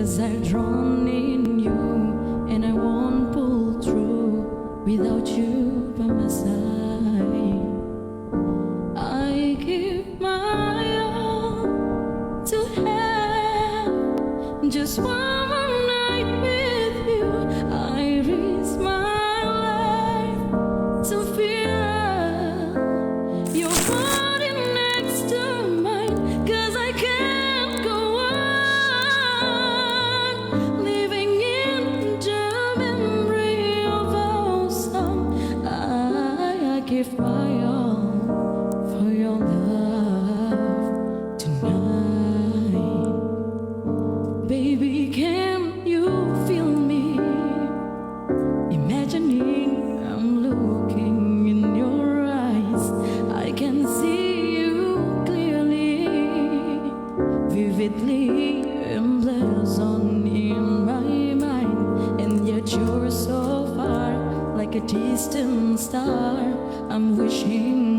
'cause I've drawn in you, and I won't pull through without you by my side. I give my all to have just one more night with you. I risk my life to feel your body next to mine, 'cause I can't go on living in the memory of our song. I give my all for your love tonight. Baby, can you feel me? Imagining I'm looking in your eyes, I can see you clearly, vividly emblazoned in my mind. And yet you're so far, like a distant star. I'm wishing